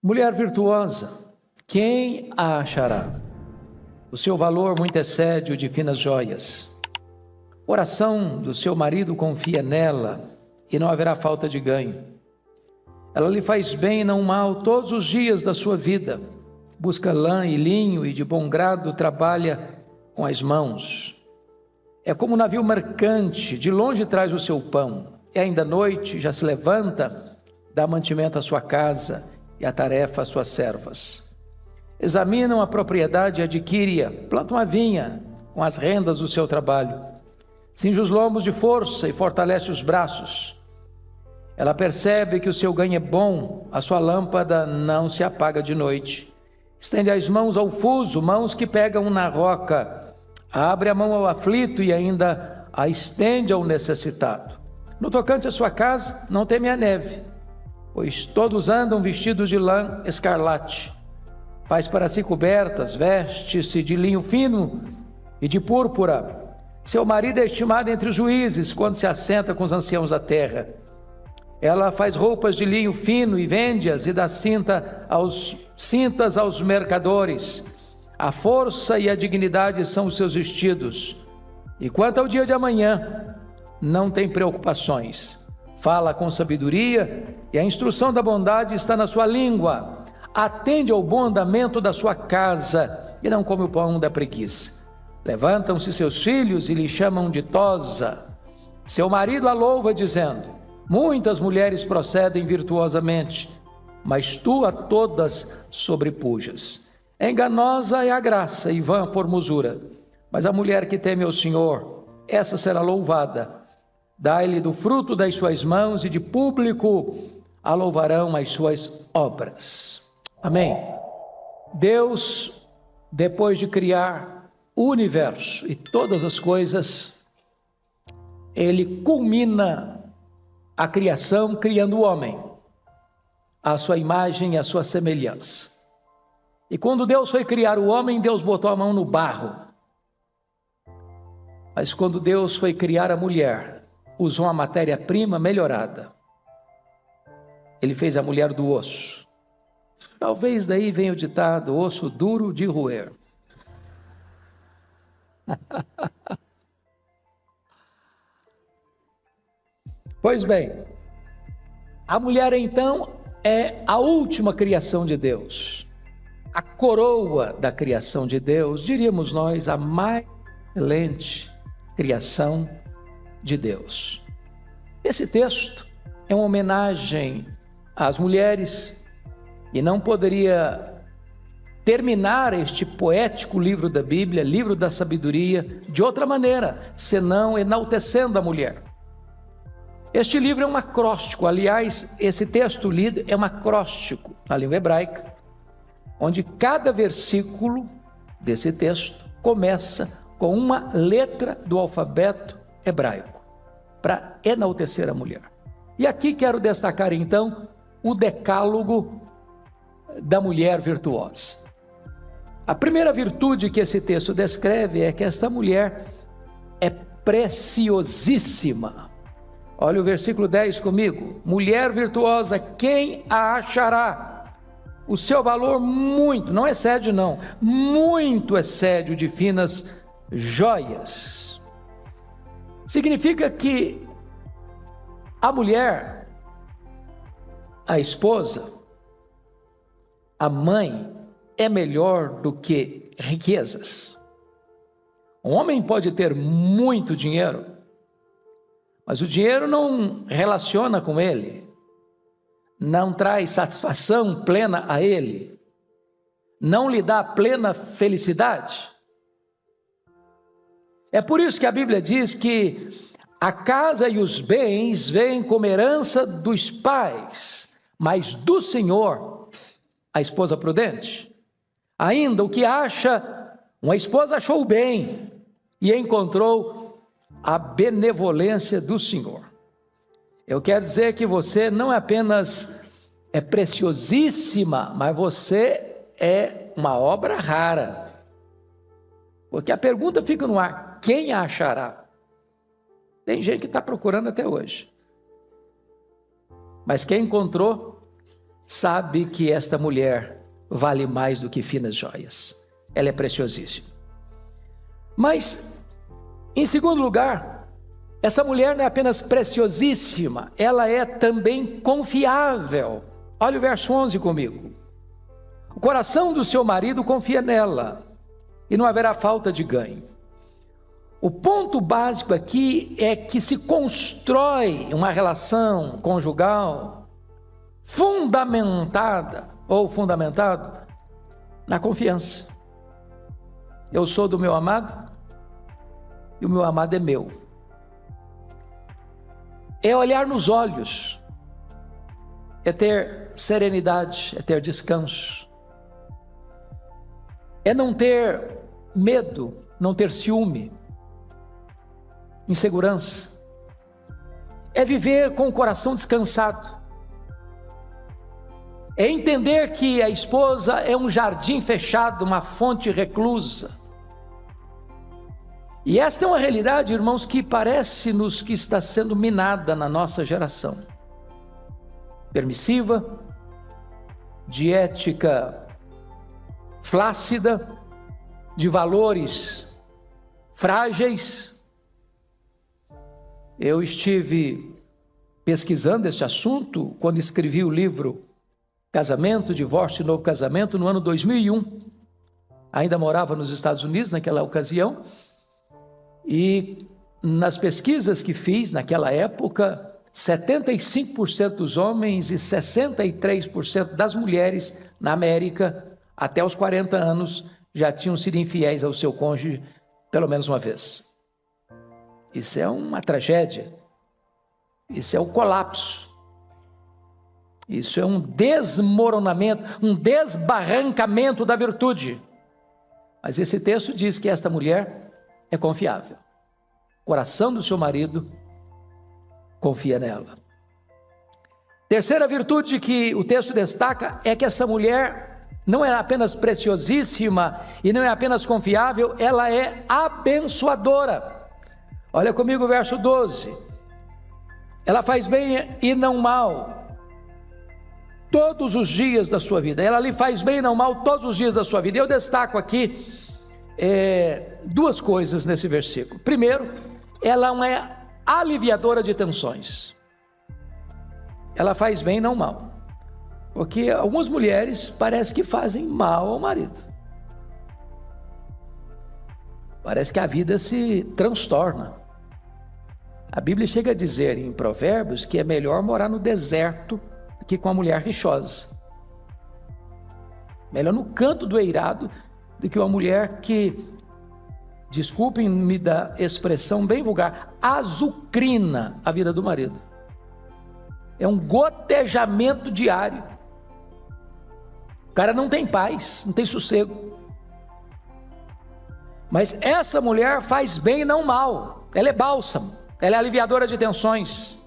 Mulher virtuosa, quem a achará? O seu valor muito excede o de finas joias. O coração do seu marido confia nela e não haverá falta de ganho. Ela lhe faz bem e não mal todos os dias da sua vida. Busca lã e linho e de bom grado trabalha com as mãos. É como um navio mercante, de longe traz o seu pão. E ainda à noite já se levanta, dá mantimento à sua casa e a tarefa às suas servas. Examinam a propriedade e adquire-a, planta uma vinha com as rendas do seu trabalho. Cinge os lombos de força e fortalece os braços. Ela percebe que o seu ganho é bom, a sua lâmpada não se apaga de noite. Estende as mãos ao fuso, mãos que pegam na roca. Abre a mão ao aflito e ainda a estende ao necessitado. No tocante à sua casa, não teme a neve, pois todos andam vestidos de lã escarlate. Faz para si cobertas, veste-se de linho fino e de púrpura. Seu marido é estimado entre os juízes, quando se assenta com os anciãos da terra. Ela faz roupas de linho fino e vende-as, e dá cintas aos mercadores. A força e a dignidade são os seus vestidos. E quanto ao dia de amanhã, não tem preocupações. Fala com sabedoria, e a instrução da bondade está na sua língua. Atende ao bom andamento da sua casa, e não come o pão da preguiça. Levantam-se seus filhos e lhe chamam ditosa. Seu marido a louva, dizendo: muitas mulheres procedem virtuosamente, mas tu a todas sobrepujas. Enganosa é a graça e vã a formosura, mas a mulher que teme ao Senhor, essa será louvada. Dai-lhe do fruto das suas mãos, e de público a louvarão as suas obras. Amém. Deus, depois de criar o universo e todas as coisas, Ele culmina a criação criando o homem, à sua imagem e à sua semelhança. E quando Deus foi criar o homem, Deus botou a mão no barro. Mas quando Deus foi criar a mulher, usou uma matéria-prima melhorada. Ele fez a mulher do osso. Talvez daí venha o ditado: osso duro de roer. Pois bem, a mulher então é a última criação de Deus, a coroa da criação de Deus, diríamos nós, a mais excelente criação de Deus. Esse texto é uma homenagem às mulheres e não poderia terminar este poético livro da Bíblia, livro da sabedoria, de outra maneira, senão enaltecendo a mulher. Este livro é um acróstico, aliás, esse texto lido é um acróstico na língua hebraica, onde cada versículo desse texto começa com uma letra do alfabeto hebraico, para enaltecer a mulher. E aqui quero destacar então o decálogo da mulher virtuosa. A primeira virtude que esse texto descreve é que esta mulher é preciosíssima. Olha o versículo 10 comigo. Mulher virtuosa, quem a achará? O seu valor muito, não excede não, muito excede o de finas joias. Significa que a mulher, a esposa, a mãe, é melhor do que riquezas. Um homem pode ter muito dinheiro, mas o dinheiro não relaciona com ele, não traz satisfação plena a ele, não lhe dá plena felicidade. É por isso que a Bíblia diz que a casa e os bens vêm como herança dos pais, mas do Senhor a esposa prudente. Ainda o que acha, uma esposa achou o bem e encontrou a benevolência do Senhor. Eu quero dizer que você não apenas é preciosíssima, mas você é uma obra rara. Porque a pergunta fica no ar: quem a achará? Tem gente que está procurando até hoje. Mas quem encontrou, sabe que esta mulher vale mais do que finas joias. Ela é preciosíssima. Mas, em segundo lugar, essa mulher não é apenas preciosíssima, ela é também confiável. Olha o verso 11 comigo. O coração do seu marido confia nela, e não haverá falta de ganho. O ponto básico aqui é que se constrói uma relação conjugal fundamentada ou fundamentado na confiança. Eu sou do meu amado e o meu amado é meu. É olhar nos olhos, é ter serenidade, é ter descanso, é não ter medo, não ter ciúme, insegurança, é viver com o coração descansado, é entender que a esposa é um jardim fechado, uma fonte reclusa. E esta é uma realidade, irmãos, que parece-nos que está sendo minada na nossa geração. Permissiva, de ética flácida, de valores frágeis. Eu estive pesquisando este assunto quando escrevi o livro Casamento, Divórcio e Novo Casamento, no ano 2001. Ainda morava nos Estados Unidos naquela ocasião. E nas pesquisas que fiz naquela época, 75% dos homens e 63% das mulheres na América, até os 40 anos, já tinham sido infiéis ao seu cônjuge pelo menos uma vez. Isso é uma tragédia. Isso é o colapso. Isso é um desmoronamento, um desbarrancamento da virtude. Mas esse texto diz que esta mulher é confiável. O coração do seu marido confia nela. Terceira virtude que o texto destaca é que essa mulher não é apenas preciosíssima e não é apenas confiável, ela é abençoadora. Olha comigo o verso 12. Ela faz bem e não mal todos os dias da sua vida. Ela lhe faz bem e não mal todos os dias da sua vida. Eu destaco aqui duas coisas nesse versículo. Primeiro, ela é uma aliviadora de tensões. Ela faz bem e não mal. Porque algumas mulheres parece que fazem mal ao marido. Parece que a vida se transtorna. A Bíblia chega a dizer em Provérbios que é melhor morar no deserto do que com a mulher rixosa. Melhor no canto do eirado do que uma mulher que, desculpem-me da expressão bem vulgar, azucrina a vida do marido. É um gotejamento diário. O cara não tem paz, não tem sossego. Mas essa mulher faz bem e não mal. Ela é bálsamo, ela é aliviadora de tensões.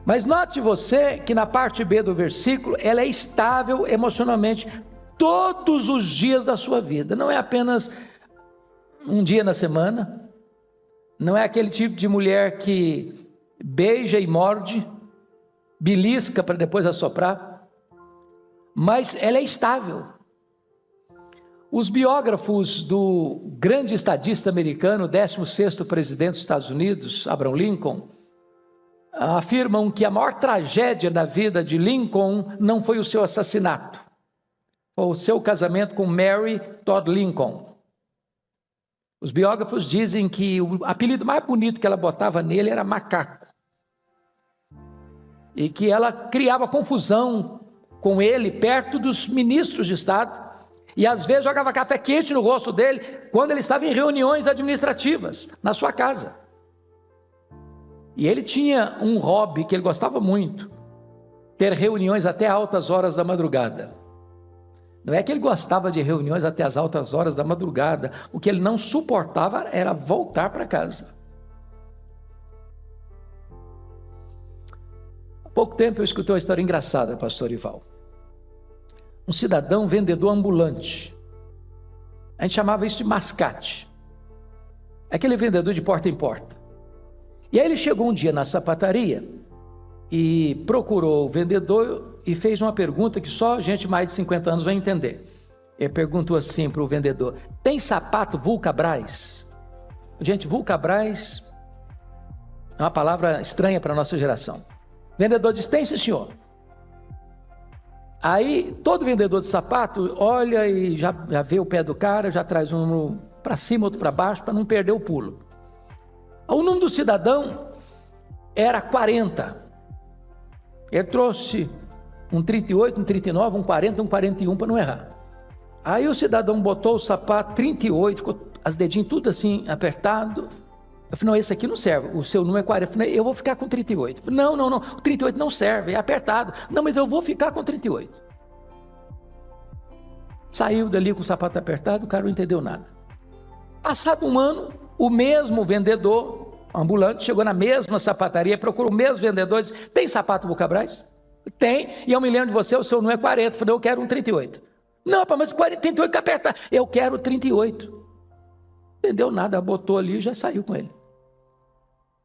Mas note você que na parte B do versículo, ela é estável emocionalmente todos os dias da sua vida. Não é apenas um dia na semana. Não é aquele tipo de mulher que beija e morde, belisca para depois assoprar. Mas ela é estável. Os biógrafos do grande estadista americano, 16º presidente dos Estados Unidos, Abraham Lincoln, afirmam que a maior tragédia da vida de Lincoln não foi o seu assassinato, foi o seu casamento com Mary Todd Lincoln. Os biógrafos dizem que o apelido mais bonito que ela botava nele era macaco, e que ela criava confusão com ele perto dos ministros de Estado, e às vezes jogava café quente no rosto dele quando ele estava em reuniões administrativas na sua casa. E ele tinha um hobby que ele gostava muito, ter reuniões até altas horas da madrugada. Não é que ele gostava de reuniões até as altas horas da madrugada, o que ele não suportava era voltar para casa. Há pouco tempo eu escutei uma história engraçada, pastor Ival. Um cidadão vendedor ambulante, a gente chamava isso de mascate, aquele vendedor de porta em porta. E aí ele chegou um dia na sapataria e procurou o vendedor e fez uma pergunta que só gente mais de 50 anos vai entender. Ele perguntou assim para o vendedor: tem sapato Vulcabras? Gente, Vulcabras é uma palavra estranha para a nossa geração. O vendedor disse: tem, sim, senhor. Aí todo vendedor de sapato olha e já vê o pé do cara, já traz um número para cima, outro para baixo, para não perder o pulo. O número do cidadão era 40. Ele trouxe um 38, um 39, um 40, um 41 para não errar. Aí o cidadão botou o sapato 38, ficou as dedinhos tudo assim apertado. Eu falei: não, esse aqui não serve, o seu número é 40. Eu falei: eu vou ficar com 38. Eu falei: não, o 38 não serve, é apertado. Não, mas eu vou ficar com 38. Saiu dali com o sapato apertado, o cara não entendeu nada. Passado um ano, o mesmo vendedor ambulante chegou na mesma sapataria, procurou o mesmo vendedor e disse: tem sapato Vulcabras? Tem, e eu me lembro de você, o seu número é 40. Eu falei: eu quero um 38. Não, rapaz, mas 40, 38 que apertar. Eu quero 38. Não entendeu nada, botou ali e já saiu com ele.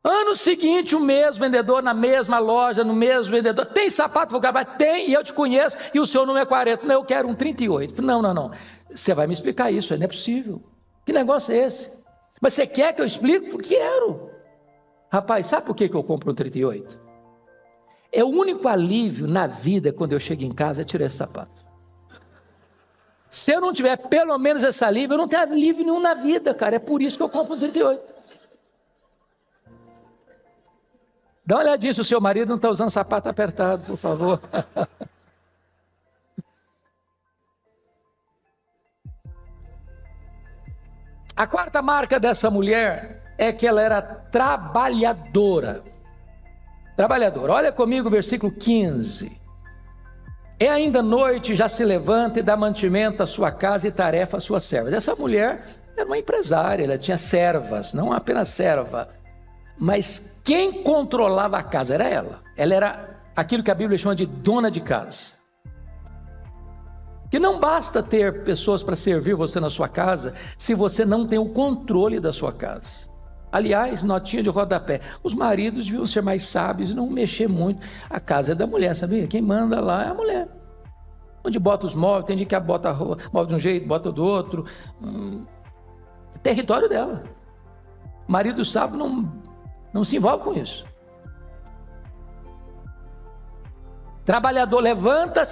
Ano seguinte, o mesmo vendedor, na mesma loja, no mesmo vendedor: tem sapato Vulcabras? Tem, e eu te conheço, e o seu número é 40. Não, eu quero um 38. Eu falei: não, você vai me explicar isso, não é possível. Que negócio é esse? Mas você quer que eu explique? Eu falei: quero. Rapaz, sabe por que eu compro um 38? É o único alívio na vida quando eu chego em casa é tirar esse sapato. Se eu não tiver pelo menos esse alívio, eu não tenho alívio nenhum na vida, cara. É por isso que eu compro um 38. Dá uma olhadinha se o seu marido não está usando sapato apertado, por favor. A quarta marca dessa mulher é que ela era trabalhadora. Trabalhadora. Olha comigo o versículo 15. É ainda noite, já se levanta e dá mantimento à sua casa e tarefa às suas servas. Essa mulher era uma empresária, ela tinha servas, não apenas serva. Mas quem controlava a casa era ela. Ela era aquilo que a Bíblia chama de dona de casa. Que não basta ter pessoas para servir você na sua casa, se você não tem o controle da sua casa. Aliás, notinha de rodapé: os maridos deviam ser mais sábios e não mexer muito. A casa é da mulher, sabia? Quem manda lá é a mulher. Onde bota os móveis, tem gente que bota móvel de um jeito, bota do outro. Território dela. O marido sábio não se envolve com isso. Trabalhador levanta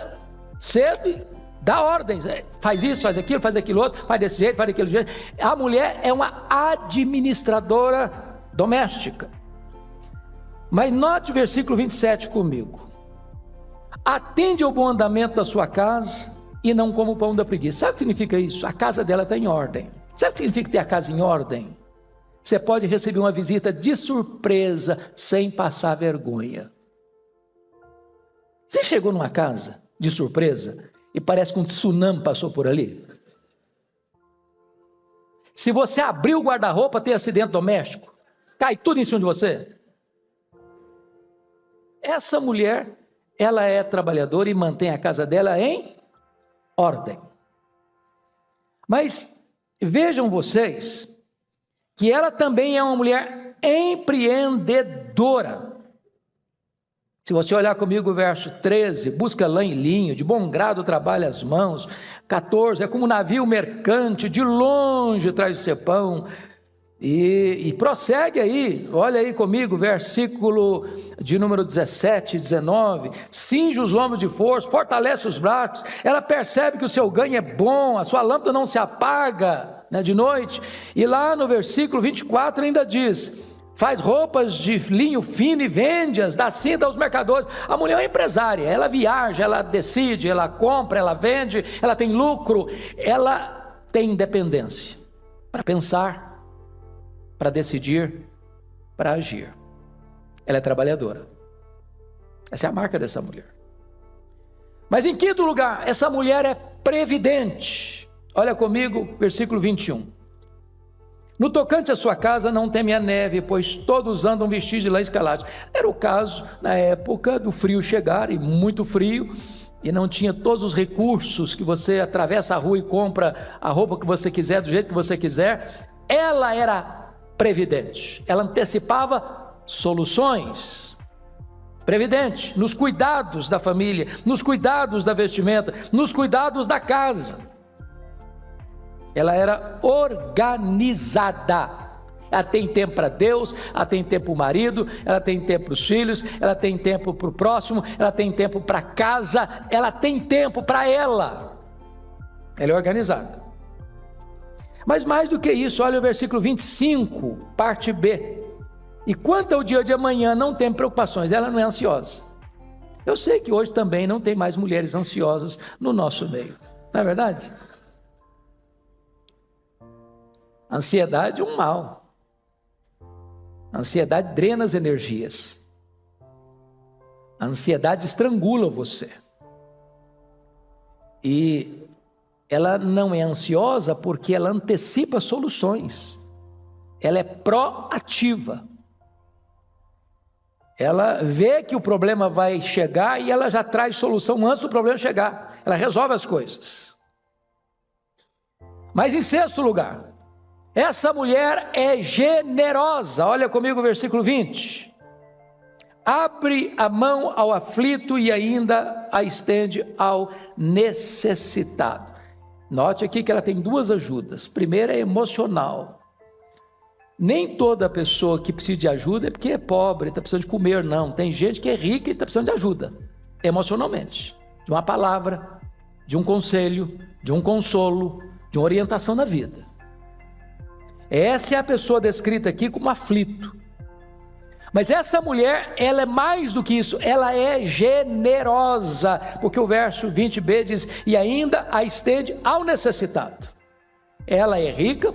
cedo e dá ordens, faz isso, faz aquilo outro, faz desse jeito, faz daquele jeito. A mulher é uma administradora doméstica. Mas note o versículo 27 comigo: atende ao bom andamento da sua casa e não como o pão da preguiça. Sabe o que significa isso? A casa dela está em ordem. Sabe o que significa ter a casa em ordem? Você pode receber uma visita de surpresa sem passar vergonha. Você chegou numa casa de surpresa e parece que um tsunami passou por ali? Se você abrir o guarda-roupa, tem acidente doméstico, cai tudo em cima de você. Essa mulher, ela é trabalhadora e mantém a casa dela em ordem. Mas vejam vocês que ela também é uma mulher empreendedora. Se você olhar comigo o verso 13: busca lã e linho, de bom grado trabalha as mãos. 14: é como um navio mercante, de longe traz o seu pão. E prossegue aí, olha aí comigo, versículo de número 17 e 19: cinge os lombos de força, fortalece os braços. Ela percebe que o seu ganho é bom, a sua lâmpada não se apaga, né, de noite. E lá no versículo 24 ainda diz: faz roupas de linho fino e vende-as, dá cinta aos mercadores. A mulher é uma empresária, ela viaja, ela decide, ela compra, ela vende, ela tem lucro, ela tem independência para pensar, para decidir, para agir. Ela é trabalhadora. Essa é a marca dessa mulher. Mas em quinto lugar, essa mulher é previdente. Olha comigo, versículo 21. No tocante à sua casa, não teme a neve, pois todos andam vestidos de lã escarlate. Era o caso na época do frio chegar, e muito frio, e não tinha todos os recursos que você atravessa a rua e compra a roupa que você quiser, do jeito que você quiser. Ela era previdente, ela antecipava soluções. previdente, nos cuidados da família, nos cuidados da vestimenta, nos cuidados da casa. Ela era organizada. Ela tem tempo para Deus, ela tem tempo para o marido, ela tem tempo para os filhos, ela tem tempo para o próximo, ela tem tempo para casa, ela tem tempo para ela. Ela é organizada. Mas mais do que isso, olha o versículo 25, parte B. E quanto ao dia de amanhã, não tem preocupações, ela não é ansiosa. Eu sei que hoje também não tem mais mulheres ansiosas no nosso meio, não é verdade? Ansiedade é um mal. A ansiedade drena as energias. A ansiedade estrangula você. E ela não é ansiosa porque ela antecipa soluções. Ela é proativa. Ela vê que o problema vai chegar e ela já traz solução antes do problema chegar. Ela resolve as coisas. Mas em sexto lugar, essa mulher é generosa. Olha comigo o versículo 20. Abre a mão ao aflito e ainda a estende ao necessitado. Note aqui que ela tem duas ajudas. Primeira é emocional. Nem toda pessoa que precisa de ajuda é porque é pobre, está precisando de comer, não. Tem gente que é rica e está precisando de ajuda, emocionalmente. De uma palavra, de um conselho, de um consolo, de uma orientação na vida. Essa é a pessoa descrita aqui como aflito. Mas essa mulher, ela é mais do que isso, ela é generosa, porque o verso 20b diz, e ainda a estende ao necessitado. Ela é rica,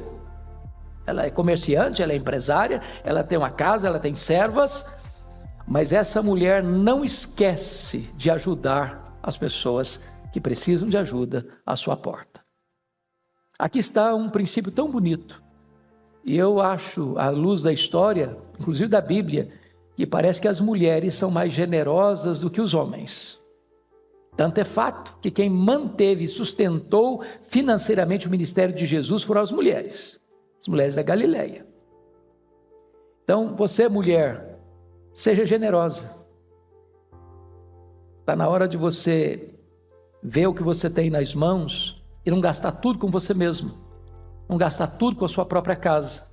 ela é comerciante, ela é empresária, ela tem uma casa, ela tem servas, mas essa mulher não esquece de ajudar as pessoas que precisam de ajuda à sua porta. Aqui está um princípio tão bonito. E eu acho, à luz da história, inclusive da Bíblia, que parece que as mulheres são mais generosas do que os homens. Tanto é fato que quem manteve e sustentou financeiramente o ministério de Jesus foram as mulheres da Galileia. Então, você, mulher, seja generosa. Está na hora de você ver o que você tem nas mãos e não gastar tudo com você mesmo. Não gastar tudo com a sua própria casa,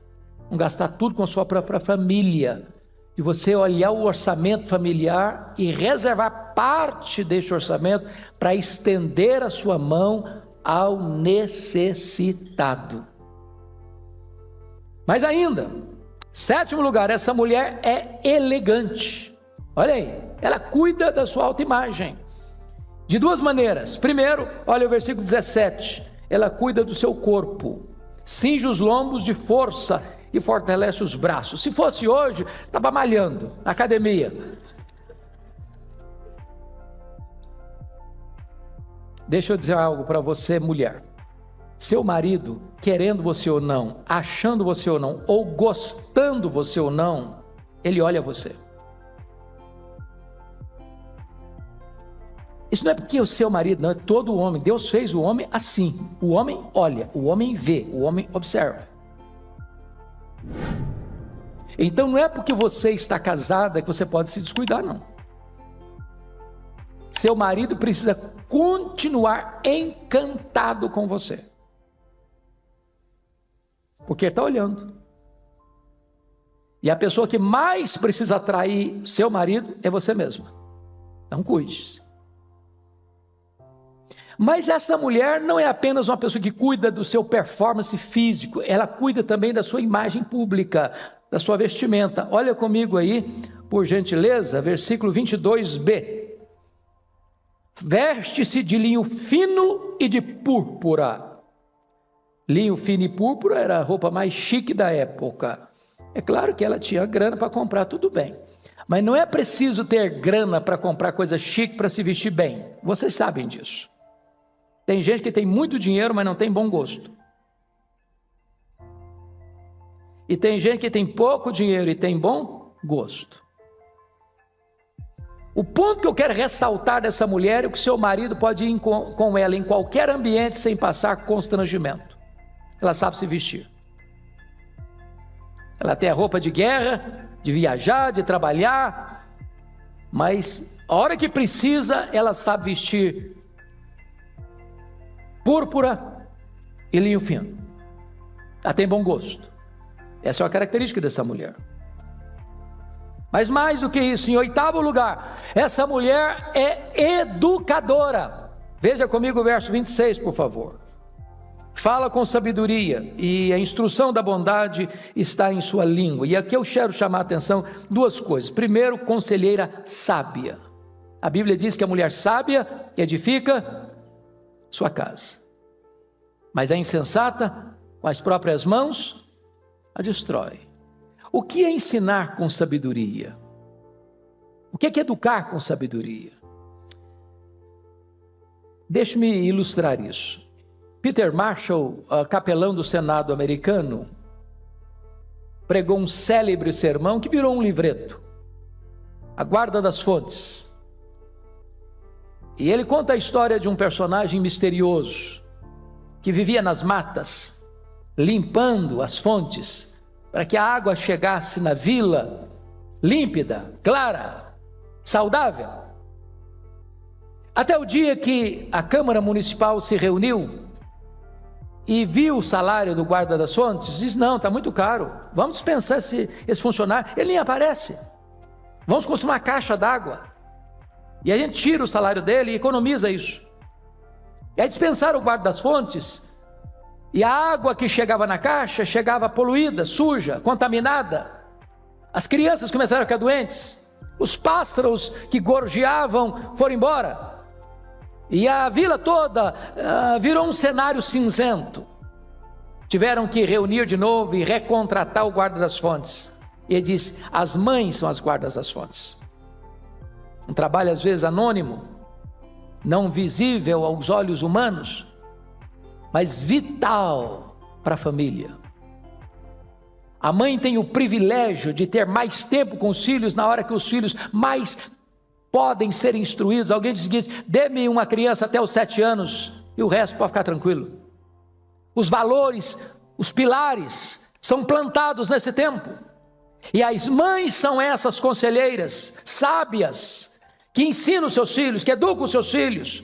não gastar tudo com a sua própria família, e você olhar o orçamento familiar e reservar parte deste orçamento para estender a sua mão ao necessitado. Mas ainda, sétimo lugar, essa mulher é elegante. Olha aí, ela cuida da sua autoimagem de duas maneiras. Primeiro, olha o versículo 17, ela cuida do seu corpo. Cinge os lombos de força e fortalece os braços. Se fosse hoje, estava malhando na academia. Deixa eu dizer algo para você, mulher. Seu marido, querendo você ou não, achando você ou não, ou gostando você ou não, ele olha você. Isso não é porque o seu marido, não, é todo homem. Deus fez o homem assim. O homem olha, o homem vê, o homem observa. Então não é porque você está casada que você pode se descuidar, não. Seu marido precisa continuar encantado com você. Porque está olhando. E a pessoa que mais precisa atrair seu marido é você mesma. Então cuide-se. Mas essa mulher não é apenas uma pessoa que cuida do seu performance físico, ela cuida também da sua imagem pública, da sua vestimenta. Olha comigo aí, por gentileza, versículo 22b. Veste-se de linho fino e de púrpura. Linho fino e púrpura era a roupa mais chique da época. É claro que ela tinha grana para comprar, tudo bem. Mas não é preciso ter grana para comprar coisa chique para se vestir bem. Vocês sabem disso. Tem gente que tem muito dinheiro, mas não tem bom gosto. E tem gente que tem pouco dinheiro e tem bom gosto. O ponto que eu quero ressaltar dessa mulher é que o seu marido pode ir com ela em qualquer ambiente sem passar constrangimento. Ela sabe se vestir. Ela tem a roupa de guerra, de viajar, de trabalhar. mas a hora que precisa, ela sabe vestir púrpura e linho fino. Ela tem bom gosto. Essa é uma característica dessa mulher. Mas mais do que isso, em 8º lugar, essa mulher é educadora. Veja comigo o verso 26, por favor. Fala com sabedoria, e a instrução da bondade está em sua língua. E aqui eu quero chamar a atenção duas coisas. Primeiro, conselheira sábia. A Bíblia diz que a mulher sábia edifica sua casa, mas a insensata, com as próprias mãos, a destrói. O que é ensinar com sabedoria? O que é educar com sabedoria? Deixe-me ilustrar isso. Peter Marshall, capelão do Senado americano, pregou um célebre sermão que virou um livreto, A Guarda das Fontes. E ele conta a história de um personagem misterioso que vivia nas matas, limpando as fontes, para que a água chegasse na vila límpida, clara, saudável. Até o dia que a Câmara Municipal se reuniu e viu o salário do guarda das fontes, diz: não, está muito caro, vamos dispensar esse funcionário, ele nem aparece, vamos construir uma caixa d'água, e a gente tira o salário dele e economiza isso. E aí dispensaram o guarda das fontes, e a água que chegava na caixa, chegava poluída, suja, contaminada. As crianças começaram a ficar doentes, os pássaros que gorjeavam foram embora, e a vila toda virou um cenário cinzento. Tiveram que reunir de novo e recontratar o guarda das fontes. E ele disse: as mães são as guardas das fontes. Um trabalho às vezes anônimo, não visível aos olhos humanos, mas vital para a família. A mãe tem o privilégio de ter mais tempo com os filhos na hora que os filhos mais podem ser instruídos. Alguém diz o seguinte: dê-me uma criança até os 7 anos e o resto pode ficar tranquilo. Os valores, os pilares são plantados nesse tempo, e as mães são essas conselheiras sábias que ensinam os seus filhos, que educam os seus filhos.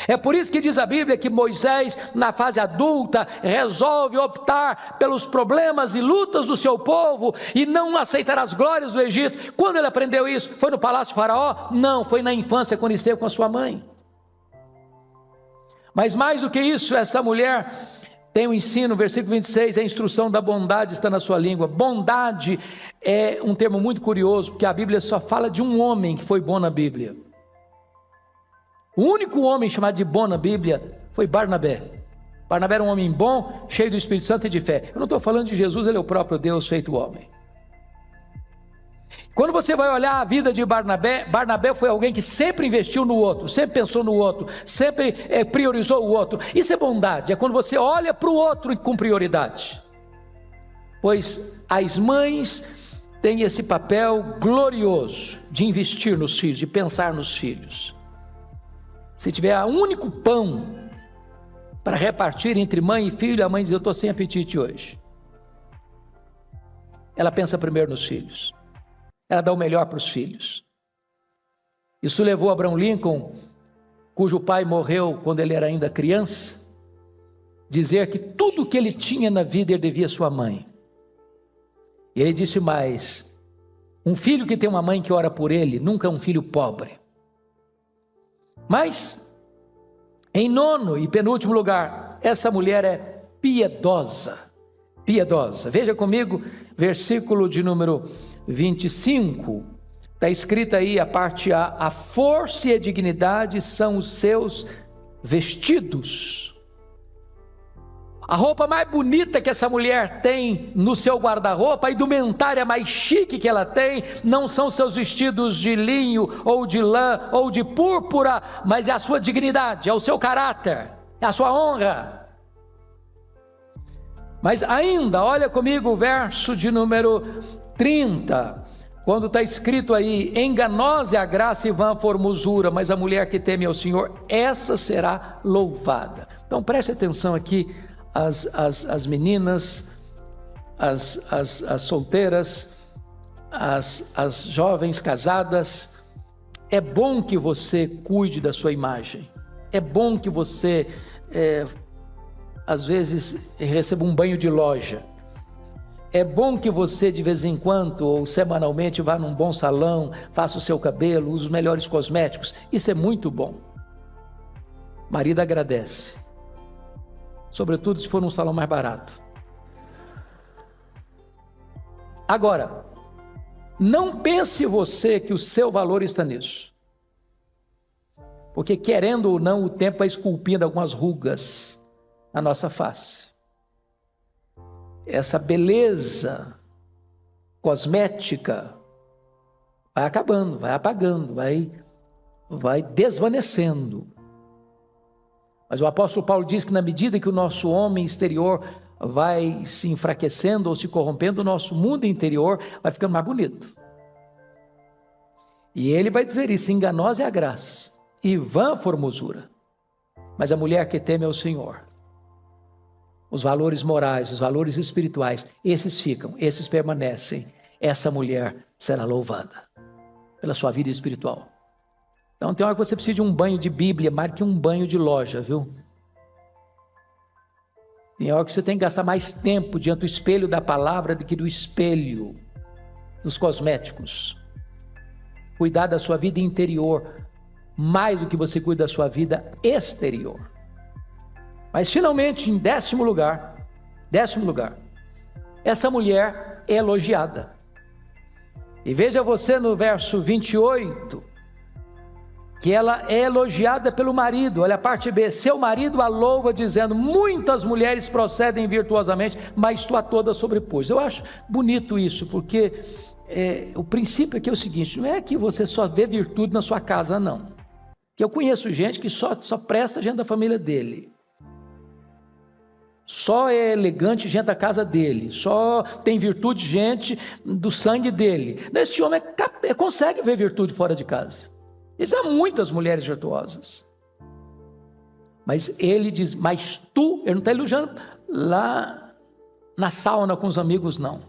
É por isso que diz a Bíblia que Moisés, na fase adulta, resolve optar pelos problemas e lutas do seu povo e não aceitar as glórias do Egito. Quando ele aprendeu isso? Foi no palácio do faraó? Não, foi na infância, quando esteve com a sua mãe. Mas mais do que isso, essa mulher tem um ensino, versículo 26, a instrução da bondade está na sua língua. Bondade é um termo muito curioso, porque a Bíblia só fala de um homem que foi bom na Bíblia. O único homem chamado de bom na Bíblia foi Barnabé. Barnabé era um homem bom, cheio do Espírito Santo e de fé. Eu não estou falando de Jesus, ele é o próprio Deus feito homem. Quando você vai olhar a vida de Barnabé, Barnabé foi alguém que sempre investiu no outro, sempre pensou no outro, sempre priorizou o outro. Isso é bondade, é quando você olha para o outro com prioridade. Pois as mães têm esse papel glorioso de investir nos filhos, de pensar nos filhos. Se tiver um único pão para repartir entre mãe e filho, a mãe diz: eu estou sem apetite hoje. Ela pensa primeiro nos filhos, ela dá o melhor para os filhos. Isso levou Abraham Lincoln, cujo pai morreu quando ele era ainda criança, dizer que tudo que ele tinha na vida ele devia à sua mãe. E ele disse mais: um filho que tem uma mãe que ora por ele, nunca é um filho pobre. Mas, em 9º e penúltimo lugar, essa mulher é piedosa. Piedosa. Veja comigo, versículo de número 25. Está escrita aí a parte A: a força e a dignidade são os seus vestidos. A roupa mais bonita que essa mulher tem no seu guarda-roupa, a indumentária mais chique que ela tem, não são seus vestidos de linho, ou de lã, ou de púrpura, mas é a sua dignidade, é o seu caráter, é a sua honra. Mas ainda, olha comigo o verso de número 30, quando está escrito aí: enganosa é a graça e vã a formosura, mas a mulher que teme ao Senhor, essa será louvada. Então preste atenção aqui, as meninas, as solteiras, as jovens casadas, É bom que você cuide da sua imagem. É bom que você, às vezes, receba um banho de loja. É bom que você, de vez em quando, ou semanalmente, vá num bom salão, faça o seu cabelo, use os melhores cosméticos. Isso é muito bom. Marido agradece. Sobretudo se for num salão mais barato. Agora, não pense você que o seu valor está nisso. Porque, querendo ou não, o tempo vai esculpindo algumas rugas na nossa face. Essa beleza cosmética vai acabando, vai apagando, vai desvanecendo. Mas o apóstolo Paulo diz que na medida que o nosso homem exterior vai se enfraquecendo ou se corrompendo, o nosso mundo interior vai ficando mais bonito. E ele vai dizer isso: enganosa é a graça e vã a formosura, mas a mulher que teme ao Senhor. Os valores morais, os valores espirituais, esses ficam, esses permanecem. Essa mulher será louvada pela sua vida espiritual. Então tem hora que você precisa de um banho de Bíblia, mais que um banho de loja, viu? Tem hora que você tem que gastar mais tempo diante do espelho da palavra do que do espelho dos cosméticos. Cuidar da sua vida interior mais do que você cuida da sua vida exterior. Mas finalmente, em décimo lugar, essa mulher é elogiada. E veja você no verso 28, que ela é elogiada pelo marido. Olha a parte B: seu marido a louva dizendo, muitas mulheres procedem virtuosamente, mas tu a todas sobrepôs. Eu acho bonito isso, porque o princípio aqui é o seguinte: não é que você só vê virtude na sua casa, não. Que eu conheço gente que só presta gente da família dele. Só é elegante gente da casa dele, só tem virtude gente do sangue dele. Esse homem consegue ver virtude fora de casa. Existem muitas mulheres virtuosas. Mas ele diz, mas tu, ele não está elogiando lá na sauna com os amigos, não.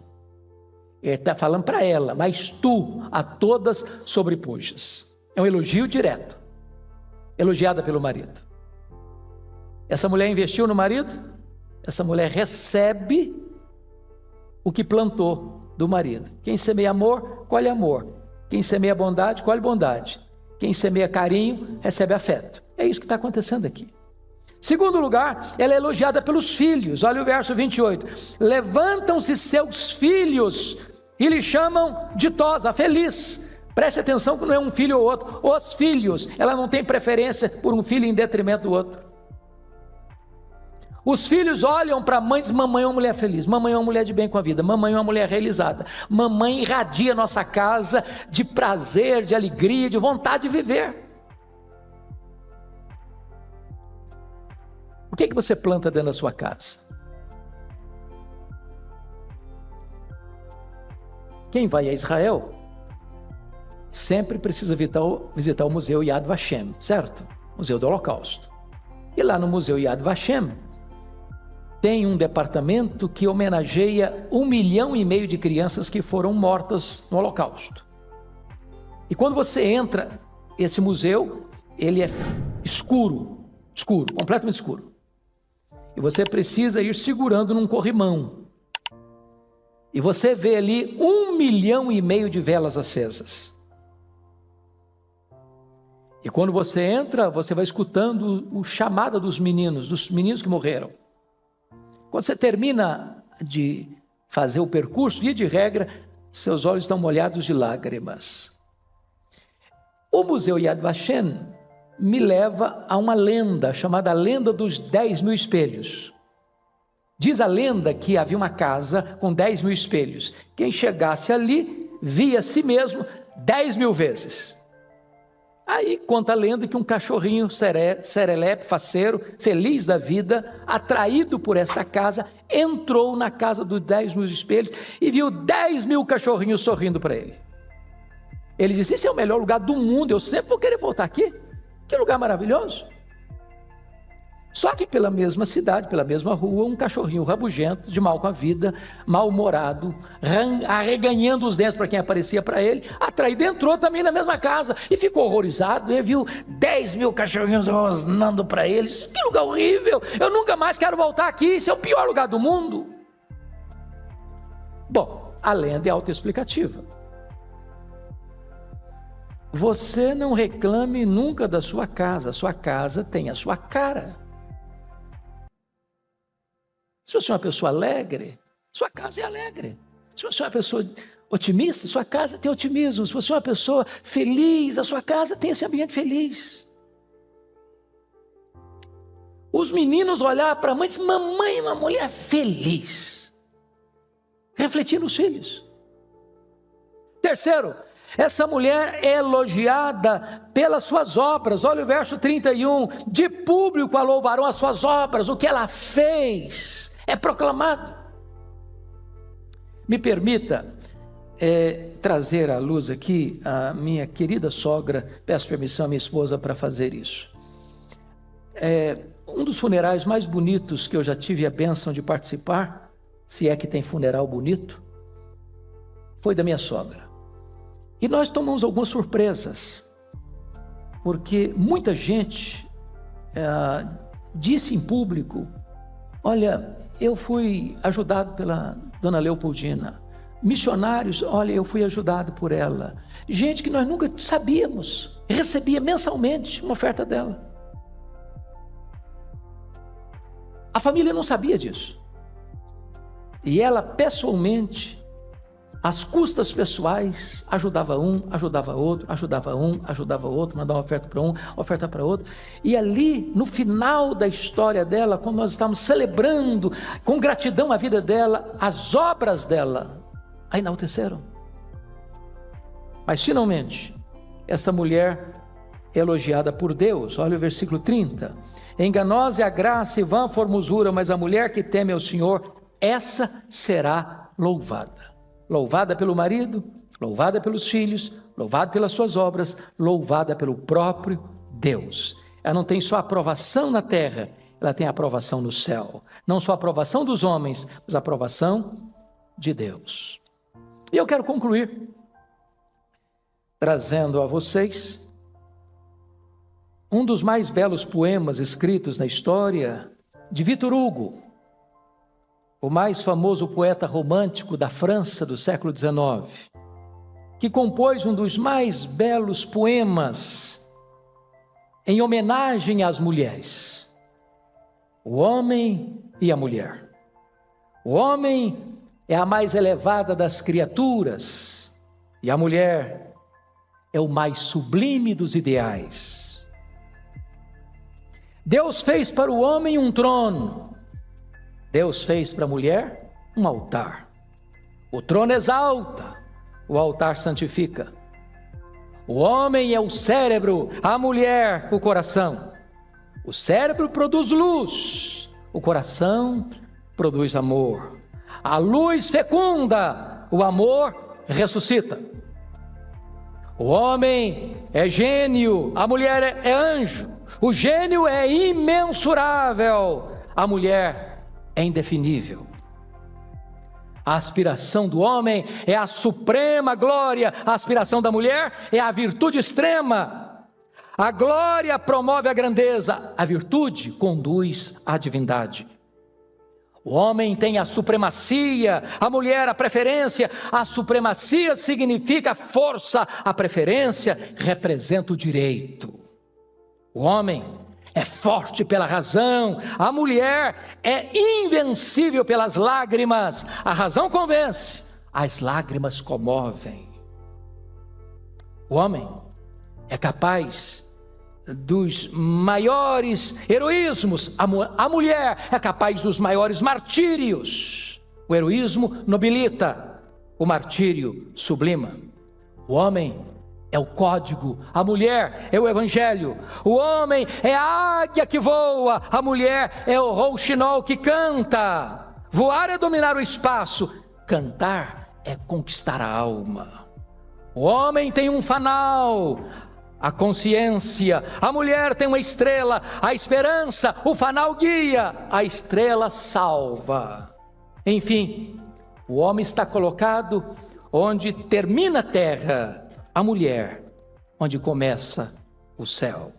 Ele está falando para ela, mas tu a todas sobrepujas. É um elogio direto, elogiada pelo marido. Essa mulher investiu no marido. Essa mulher recebe o que plantou do marido. Quem semeia amor, colhe amor. Quem semeia bondade, colhe bondade. Quem semeia carinho, recebe afeto. É isso que está acontecendo aqui. Segundo lugar, ela é elogiada pelos filhos. Olha o verso 28. Levantam-se seus filhos e lhe chamam ditosa, feliz. Preste atenção que não é um filho ou outro. Os filhos, ela não tem preferência por um filho em detrimento do outro. Os filhos olham para a mãe e dizem, mamãe é uma mulher feliz, mamãe é uma mulher de bem com a vida, mamãe é uma mulher realizada, mamãe irradia nossa casa de prazer, de alegria, de vontade de viver. O que você planta dentro da sua casa? Quem vai a Israel sempre precisa visitar o Museu Yad Vashem, certo? Museu do Holocausto. E lá no Museu Yad Vashem tem um departamento que homenageia 1,5 milhão de crianças que foram mortas no Holocausto. E quando você entra, esse museu, ele é escuro, completamente escuro. E você precisa ir segurando num corrimão. E você vê ali 1,5 milhão de velas acesas. E quando você entra, você vai escutando o chamado dos meninos que morreram. Quando você termina de fazer o percurso, via de regra, seus olhos estão molhados de lágrimas. O Museu Yad Vashem me leva a uma lenda, chamada a lenda dos 10.000 espelhos. Diz a lenda que havia uma casa com 10.000 espelhos. Quem chegasse ali, via a si mesmo 10.000 vezes. Aí conta a lenda que um cachorrinho serelepe, faceiro, feliz da vida, atraído por esta casa, entrou na casa dos 10.000 espelhos e viu 10.000 cachorrinhos sorrindo para ele. Ele disse, esse é o melhor lugar do mundo, eu sempre vou querer voltar aqui. Que lugar maravilhoso. Só que pela mesma cidade, pela mesma rua, um cachorrinho rabugento, de mal com a vida, mal-humorado, arreganhando os dentes para quem aparecia para ele, atraído, entrou também na mesma casa e ficou horrorizado. E viu 10 mil cachorrinhos rosnando para ele. Que lugar horrível, eu nunca mais quero voltar aqui, isso é o pior lugar do mundo. Bom, a lenda é autoexplicativa. Você não reclame nunca da sua casa tem a sua cara. Se você é uma pessoa alegre, sua casa é alegre. Se você é uma pessoa otimista, sua casa tem otimismo. Se você é uma pessoa feliz, a sua casa tem esse ambiente feliz. Os meninos olhavam para a mãe e diziam: mamãe é uma mulher feliz. Refletir nos filhos. Terceiro, essa mulher é elogiada pelas suas obras. Olha o verso 31. De público a louvarão as suas obras, o que ela fez é proclamado. Me permita trazer à luz aqui a minha querida sogra. Peço permissão à minha esposa para fazer isso. Um dos funerais mais bonitos que eu já tive a bênção de participar, se é que tem funeral bonito, foi da minha sogra. E nós tomamos algumas surpresas, porque muita gente disse em público: olha, eu fui ajudado pela dona Leopoldina. Missionários, olha, eu fui ajudado por ela. Gente que nós nunca sabíamos, recebia mensalmente uma oferta dela. A família não sabia disso. E ela pessoalmente, às custas pessoais, ajudava um, ajudava outro, ajudava um, ajudava outro, mandava uma oferta para um, oferta para outro. E ali, no final da história dela, quando nós estávamos celebrando com gratidão a vida dela, as obras dela a enalteceram. Mas finalmente, essa mulher é elogiada por Deus. Olha o versículo 30. Enganosa é a graça e vã a formosura, mas a mulher que teme ao Senhor, essa será louvada. Louvada pelo marido, louvada pelos filhos, louvada pelas suas obras, louvada pelo próprio Deus. Ela não tem só aprovação na terra, ela tem aprovação no céu. Não só a aprovação dos homens, mas a aprovação de Deus. E eu quero concluir trazendo a vocês um dos mais belos poemas escritos na história de Victor Hugo, o mais famoso poeta romântico da França do século XIX, que compôs um dos mais belos poemas em homenagem às mulheres: O Homem e a Mulher. O homem é a mais elevada das criaturas e a mulher é o mais sublime dos ideais. Deus fez para o homem um trono, Deus fez para a mulher um altar. O trono exalta, o altar santifica. O homem é o cérebro, a mulher o coração. O cérebro produz luz, o coração produz amor. A luz fecunda, o amor ressuscita. O homem é gênio, a mulher é anjo. O gênio é imensurável, a mulher é indefinível. A aspiração do homem é a suprema glória, a aspiração da mulher é a virtude extrema. A glória promove a grandeza, a virtude conduz à divindade. O homem tem a supremacia, a mulher a preferência. A supremacia significa força, a preferência representa o direito. O homem é forte pela razão, a mulher é invencível pelas lágrimas. A razão convence, as lágrimas comovem. O homem é capaz dos maiores heroísmos, a mulher é capaz dos maiores martírios. O heroísmo nobilita, o martírio sublima. O homem é o código, a mulher é o evangelho. O homem é a águia que voa, a mulher é o rouxinol que canta. Voar é dominar o espaço, cantar é conquistar a alma. O homem tem um fanal, a consciência. A mulher tem uma estrela, a esperança, o fanal guia, a estrela salva. Enfim, o homem está colocado onde termina a terra, a mulher, onde começa o céu.